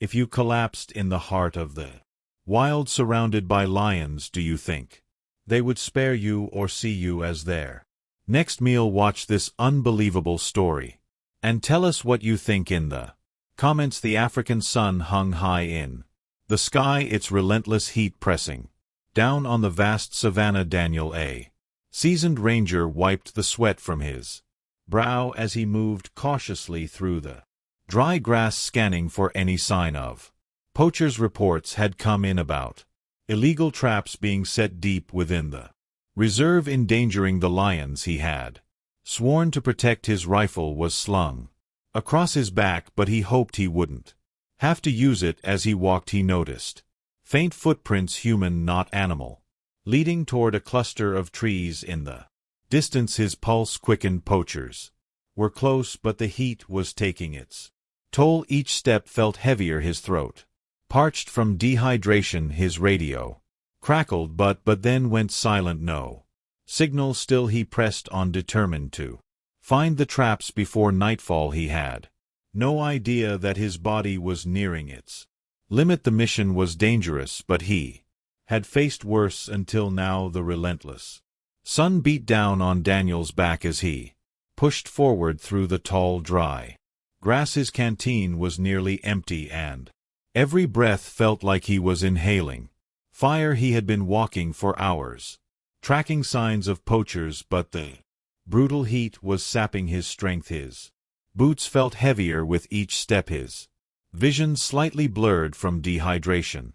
If you collapsed in the heart of the wild surrounded by lions, do you think they would spare you or see you as their next meal? Watch this unbelievable story and tell us what you think in the comments. The African sun hung high in the sky, its relentless heat pressing down on the vast savanna. Daniel, a seasoned ranger, wiped the sweat from his brow as he moved cautiously through the dry grass, scanning for any sign of poachers. Reports had come in about illegal traps being set deep within the reserve, endangering the lions he had sworn to protect. His rifle was slung across his back, but he hoped he wouldn't have to use it. As he walked, he noticed faint footprints, human not animal, leading toward a cluster of trees in the distance. His pulse quickened. Poachers were close, but the heat was taking its toll. Each step felt heavier, his throat parched from dehydration. His radio crackled, but then went silent. No signal. Still he pressed on, determined to find the traps before nightfall. He had no idea that his body was nearing its limit. The mission was dangerous, but he had faced worse until now. The relentless sun beat down on Daniel's back as he pushed forward through the tall, dry grass. His canteen was nearly empty, and every breath felt like he was inhaling fire. He had been walking for hours, tracking signs of poachers, but the brutal heat was sapping his strength. His boots felt heavier with each step, his vision slightly blurred from dehydration.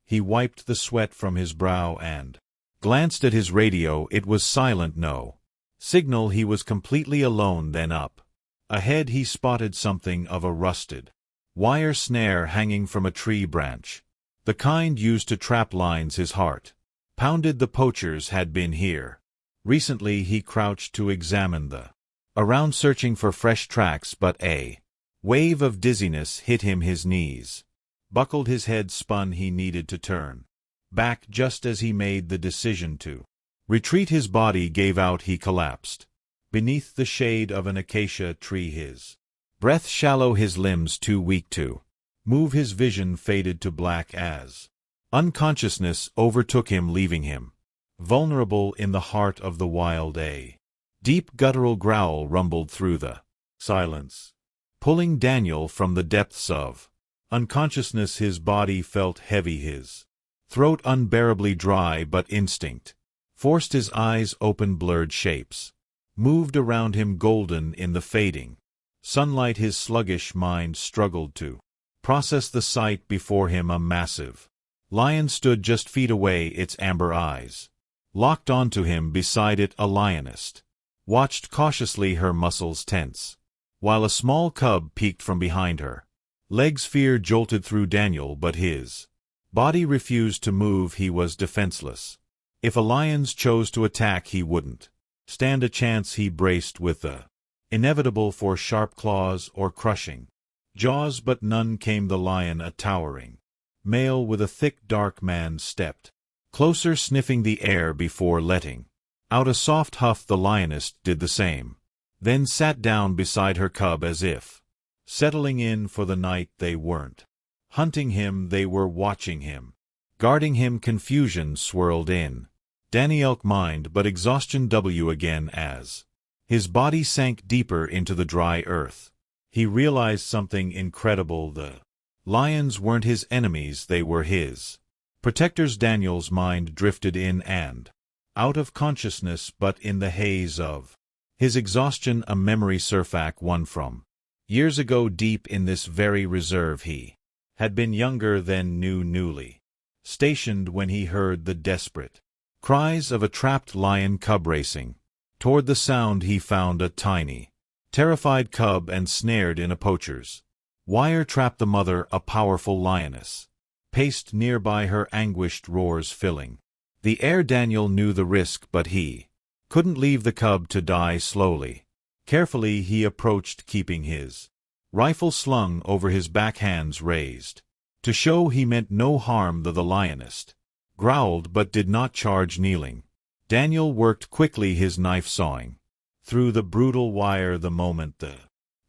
He wiped the sweat from his brow and glanced at his radio. It was silent, no signal. He was completely alone. Then up ahead he spotted something of a rusted wire snare hanging from a tree branch, the kind used to trap lions. His heart pounded. The poachers had been here recently. He crouched to examine the around, searching for fresh tracks, but a wave of dizziness hit him. His knees buckled, his head spun. He needed to turn back just as he made the decision to retreat. His body gave out. He collapsed beneath the shade of an acacia tree, his breath shallow, his limbs too weak to move. His vision faded to black as unconsciousness overtook him, leaving him vulnerable in the heart of the wild. A deep guttural growl rumbled through the silence, pulling Daniel from the depths of unconsciousness. His body felt heavy, his throat unbearably dry, but instinct forced his eyes open. Blurred shapes moved around him, golden in the fading sunlight. His sluggish mind struggled to process the sight before him. A massive lion stood just feet away, its amber eyes locked onto him. Beside it, a lioness watched cautiously, her muscles tense, while a small cub peeked from behind her legs. Fear jolted through Daniel, but his body refused to move. He was defenseless. If a lion chose to attack, he wouldn't stand a chance. He braced with the inevitable for sharp claws or crushing jaws, but none came. The lion, a towering male with a thick dark man, stepped closer, sniffing the air before letting out a soft huff. The lioness did the same, then sat down beside her cub as if settling in for the night. They weren't hunting him, they were watching him, guarding him. Confusion swirled in Daniel's mind, but exhaustion w again as his body sank deeper into the dry earth. He realized something incredible. The lions weren't his enemies, they were his protectors. Daniel's mind drifted in and out of consciousness, but in the haze of his exhaustion a memory surfaced, one from years ago. Deep in this very reserve he had been younger than newly stationed, when he heard the desperate cries of a trapped lion cub racing toward the sound. He found a tiny, terrified cub and snared in a poacher's wire trap. The mother, a powerful lioness, paced nearby, her anguished roars filling the air. Daniel knew the risk, but he couldn't leave the cub to die slowly. Carefully he approached, keeping his rifle slung over his back, hands raised to show he meant no harm. The lioness growled but did not charge. Kneeling, Daniel worked quickly, his knife sawing through the brutal wire. The moment the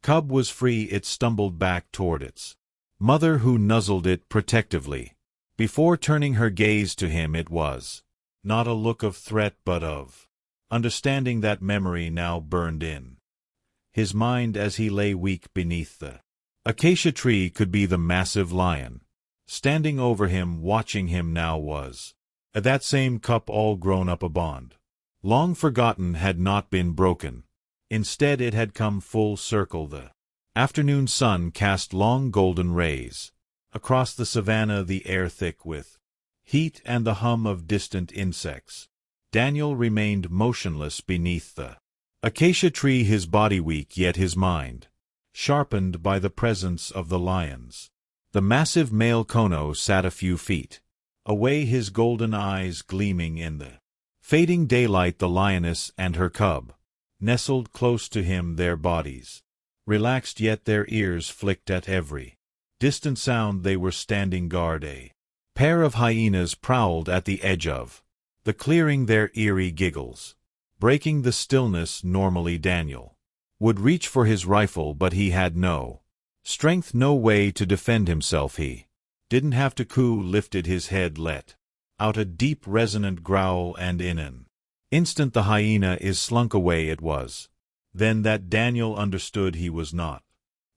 cub was free, it stumbled back toward its mother who nuzzled it protectively. Before turning her gaze to him it was not a look of threat but of understanding. That memory now burned in his mind as he lay weak beneath the acacia tree. Could be the massive lion standing over him, watching him now. Was that same cup all grown up, a bond long forgotten had not been broken. Instead it had come full circle. The afternoon sun cast long golden rays across the savanna, the air thick with heat and the hum of distant insects. Daniel remained motionless beneath the acacia tree, his body weak yet his mind sharpened by the presence of the lions. The massive male Kono sat a few feet away, his golden eyes gleaming in the fading daylight. The lioness and her cub nestled close to him, their bodies relaxed yet their ears flicked at every distant sound. They were standing guard. A pair of hyenas prowled at the edge of the clearing, their eerie giggles breaking the stillness. Normally Daniel would reach for his rifle, but he had no strength, no way to defend himself. He didn't have to. Ku lifted his head, let out a deep resonant growl, and in an instant the hyena is slunk away. It was then that Daniel understood he was not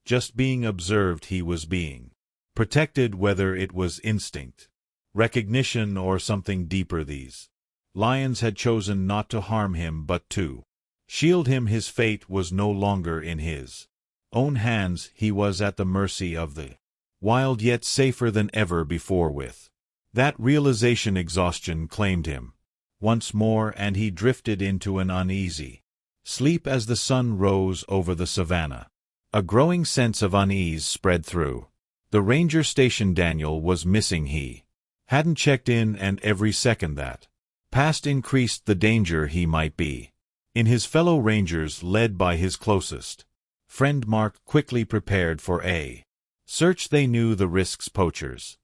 just being observed, he was being protected. Whether it was instinct, recognition, or something deeper, these lions had chosen not to harm him but to shield him. His fate was no longer in his own hands. He was at the mercy of the wild, yet safer than ever before. With that realization, exhaustion claimed him once more, and he drifted into an uneasy sleep as the sun rose over the savanna. A growing sense of unease spread through the ranger station. Daniel was missing. He hadn't checked in, and every second that passed increased the danger he might be in. His fellow rangers, led by his closest friend Mark, quickly prepared for a search. They knew the risks: poachers,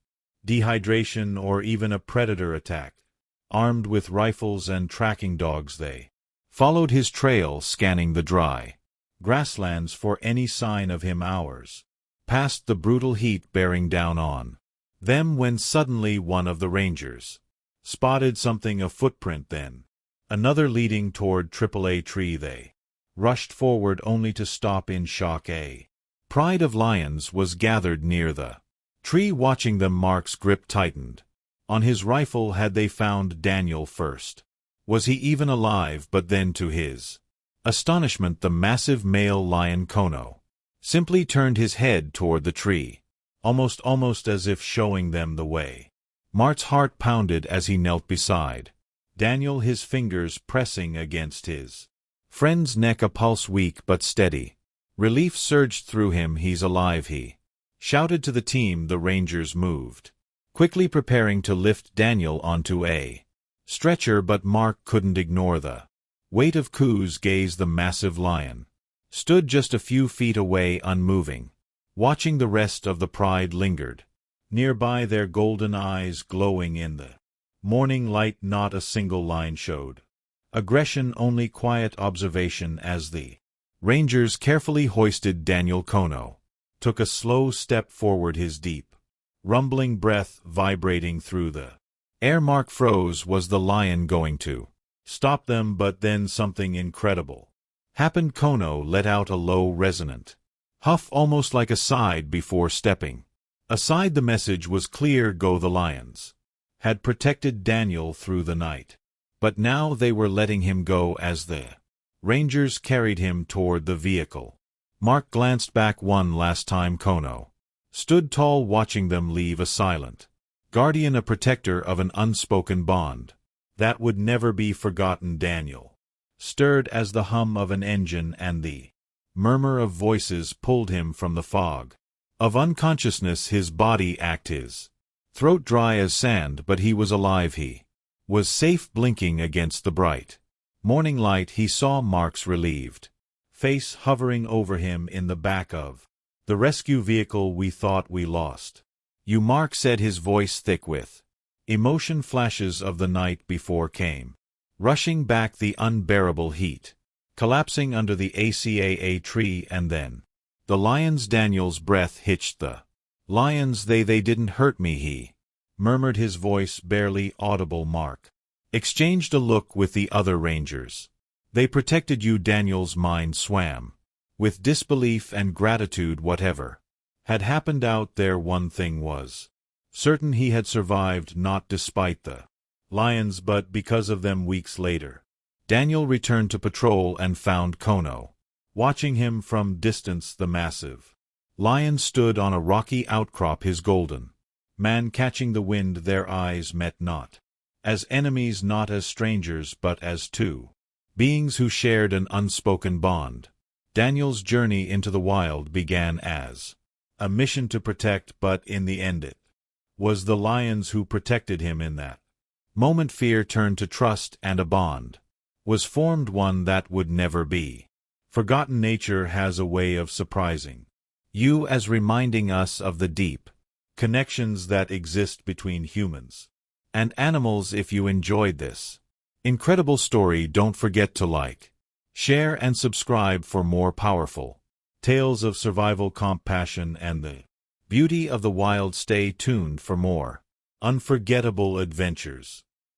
dehydration, or even a predator attack. Armed with rifles and tracking dogs, they followed his trail, scanning the dry grasslands for any sign of him. Hours passed, the brutal heat bearing down on them, when suddenly one of the rangers spotted something, a footprint, then another leading toward AAA tree. They rushed forward only to stop in shock. A pride of lions was gathered near the tree, watching them. Mark's grip tightened on his rifle. Had they found Daniel first? Was he even alive? But then, to his astonishment, the massive male lion Kono simply turned his head toward the tree, almost as if showing them the way. Mark's heart pounded as he knelt beside Daniel, his fingers pressing against his friend's neck, a pulse weak but steady. Relief surged through him. He's alive, he shouted to the team. The rangers moved quickly, preparing to lift Daniel onto a stretcher, but Mark couldn't ignore the weight of Ku's gaze. The massive lion stood just a few feet away, unmoving, watching. The rest of the pride lingered nearby, their golden eyes glowing in the morning light. Not a single line showed aggression, only quiet observation as the rangers carefully hoisted Daniel. Kono took a slow step forward, his deep, rumbling breath vibrating through the air. Mark froze. Was the lion going to stop them? But then something incredible happened. Kono let out a low, resonant huff, almost like a sigh, before stepping aside. The message was clear: go. The lions had protected Daniel through the night, but now they were letting him go. As the rangers carried him toward the vehicle, Mark glanced back one last time. Kono stood tall, watching them leave, a silent guardian, a protector of an unspoken bond that would never be forgotten. Daniel stirred as the hum of an engine and the murmur of voices pulled him from the fog of unconsciousness. His body ached, his throat dry as sand, but he was alive. He was safe. Blinking against the bright morning light, he saw Mark's relieved face hovering over him in the back of the rescue vehicle. We thought we lost you, Mark said, his voice thick with emotion. Flashes of the night before came rushing back, the unbearable heat collapsing under the ACAA tree, and then the lions. Daniel's breath hitched, the Lions they didn't hurt me, he murmured, his voice barely audible. Mark exchanged a look with the other rangers. They protected you. Daniel's mind swam with disbelief and gratitude. Whatever had happened out there, one thing was certain: he had survived, not despite the lions, but because of them. Weeks later, Daniel returned to patrol and found Kono watching him from distance. The massive lion stood on a rocky outcrop, his golden man catching the wind. Their eyes met, not as enemies, not as strangers, but as two beings who shared an unspoken bond. Daniel's journey into the wild began as a mission to protect, but in the end it was the lions who protected him. In that moment, fear turned to trust, and a bond was formed, one that would never be forgotten. Nature has a way of surprising you, as reminding us of the deep connections that exist between humans and animals. If you enjoyed this incredible story, don't forget to like, share, and subscribe for more powerful tales of survival, compassion, and the beauty of the wild. Stay tuned for more unforgettable adventures.